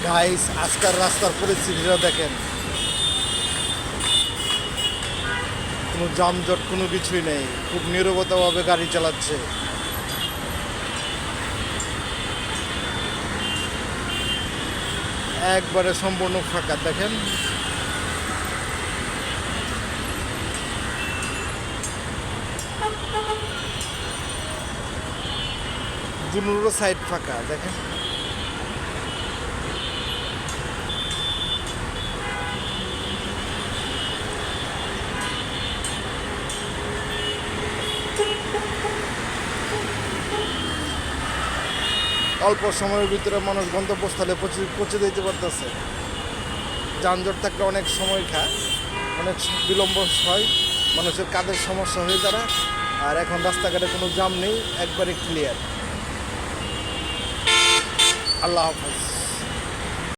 Guys আজকাল রাস্তার পরিস্থিতিটা দেখেন, কোনো যানজট কোনো কিছুই নেই, খুব নীরবতাভাবে গাড়ি চালাচ্ছে। একবারে সম্পূর্ণ ফাঁকা দেখেন। দুটো সাইড ফাঁকা দেখেন। অল্প সময়ের ভিতরে মানুষ গন্তব্যস্থলে পৌঁছে দিতে পারতেছে। যানজট থাকলে অনেক সময় খায়, অনেক বিলম্ব হয়, মানুষের কাজের সমস্যা হয়ে দাঁড়ায়। আর এখন রাস্তাঘাটে কোনো জ্যাম নেই, একবারে ক্লিয়ার। আল্লাহ হাফেজ।